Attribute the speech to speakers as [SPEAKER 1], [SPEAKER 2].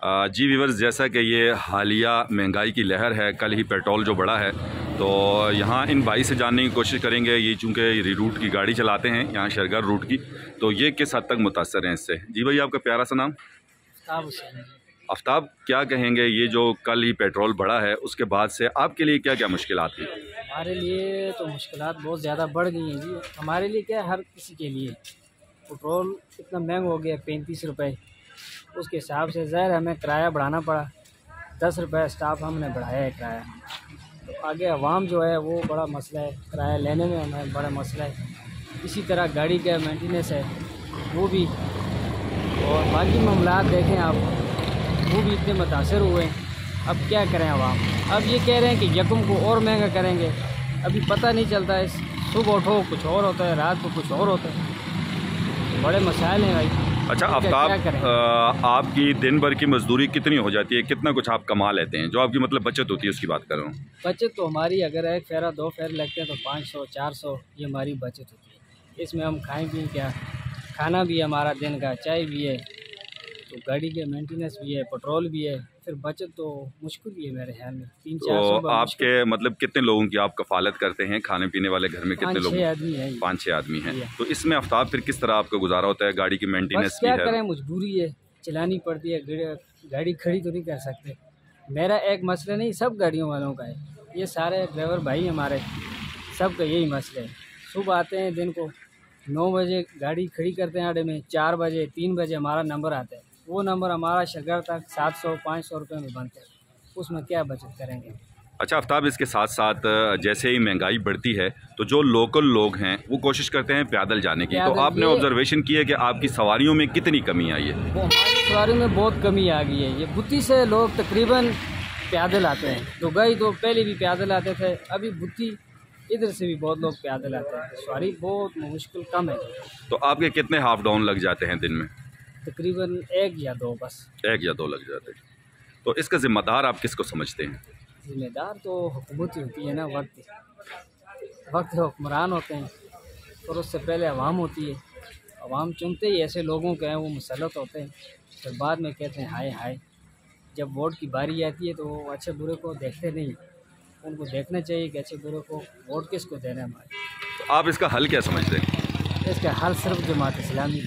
[SPEAKER 1] जी viewers, जैसा कि ये हालिया महंगाई की लहर है, कल ही पेट्रोल जो बढ़ा है, तो यहाँ इन भाई से जानने की कोशिश करेंगे। ये चूँकि रूट की गाड़ी चलाते हैं यहाँ शरगर रूट की, तो ये किस हद तक मुतासर हैं इससे। जी भाई, आपका प्यारा सा नाम? आफ्ताब, क्या कहेंगे ये जो कल ही पेट्रोल बढ़ा है उसके बाद से आपके लिए क्या क्या मुश्किलात थी?
[SPEAKER 2] हमारे लिए तो मुश्किलात बहुत ज़्यादा बढ़ गई हैं जी। हमारे लिए क्या, हर किसी के लिए पेट्रोल इतना महंगा हो गया, 35 रुपये। उसके हिसाब से ज़ाहिर हमें किराया बढ़ाना पड़ा, 10 रुपये स्टाफ हमने बढ़ाया है किराया। तो आगे अवाम जो है वो बड़ा मसला है, किराया लेने में हमें बड़ा मसला है। इसी तरह गाड़ी का मेंटेनेंस है वो भी, और बाकी मामलात देखें आप, वो भी इतने मुतासर हुए हैं। अब क्या करें अवाम? अब ये कह रहे हैं कि यकम को और महंगा करेंगे। अभी पता नहीं चलता है, सुबह उठो कुछ और होता है, रात को कुछ और होता है। बड़े मसाइल हैं भाई।
[SPEAKER 1] अच्छा आफ्ताब, आपकी दिन भर की मजदूरी कितनी हो जाती है? कितना कुछ आप कमा लेते हैं? जो आपकी मतलब बचत होती है उसकी बात कर रहा हूँ।
[SPEAKER 2] बचत तो हमारी, अगर एक फेरा 2 फेर लगते हैं तो 500-400 ये हमारी बचत होती है। इसमें हम खाएँ पिएँ क्या? खाना भी है हमारा दिन का, चाय भी है, तो गाड़ी के मेंटेनेंस भी है, पेट्रोल भी है, फिर बचत तो मुश्किल ही है मेरे ख्याल में। 300-400
[SPEAKER 1] तो आपके मतलब कितने लोगों की आप कफालत करते हैं? खाने पीने वाले घर में कितने लोग?
[SPEAKER 2] 5-6 आदमी हैं।
[SPEAKER 1] 5-6 आदमी हैं। तो इसमें आफ्ताब फिर किस तरह आपका गुजारा होता है? गाड़ी की मेंटेनेंस भी
[SPEAKER 2] क्या
[SPEAKER 1] है?
[SPEAKER 2] करें, मजबूरी है, चलानी पड़ती है। गाड़ी खड़ी तो नहीं कर सकते। मेरा एक मसला नहीं, सब गाड़ियों वालों का है। ये सारे ड्राइवर भाई हमारे, सब का यही मसला है। सुबह आते हैं, दिन को 9 बजे गाड़ी खड़ी करते हैं आड़े में, 4 बजे 3 बजे हमारा नंबर आता है। वो नंबर हमारा शगर तक 700-500 रुपये में बनता है। उसमें क्या बचत करेंगे?
[SPEAKER 1] अच्छा आफ्ताब, इसके साथ साथ जैसे ही महंगाई बढ़ती है तो जो लोकल लोग हैं वो कोशिश करते हैं पैदल जाने की, तो आपने ऑब्जर्वेशन की है कि आपकी सवारियों में कितनी कमी आई है?
[SPEAKER 2] वो हमारी सवारियों में बहुत कमी आ गई है। ये बुत्ती से लोग तकरीबन पैदल आते हैं। दुबई तो पहले भी पैदल आते थे, अभी बुत्ती इधर से भी बहुत लोग पैदल आते हैं। सवारी बहुत मुश्किल कम है।
[SPEAKER 1] तो आपके कितने हाफ डाउन लग जाते हैं दिन में?
[SPEAKER 2] तकरीबन 1 या 2 बस।
[SPEAKER 1] 1 या 2 लग जाते हैं। तो इसका जिम्मेदार आप किसको समझते हैं?
[SPEAKER 2] जिम्मेदार तो हुकूमत ही होती है ना। वक्त हुक्मरान होते हैं, और उससे पहले अवाम होती है। अवाम चुनते ही ऐसे लोगों के हैं, वो मुसल्लत होते हैं, फिर बाद में कहते हैं हाय हाय। जब वोट की बारी आती है तो वो अच्छे बुरे को देखते नहीं। उनको देखना चाहिए कि अच्छे बुरे को वोट किसको देना है हमारे।
[SPEAKER 1] तो आप इसका हल क्या समझते हैं?
[SPEAKER 2] इसका हल सिर्फ जमात इस्लामी।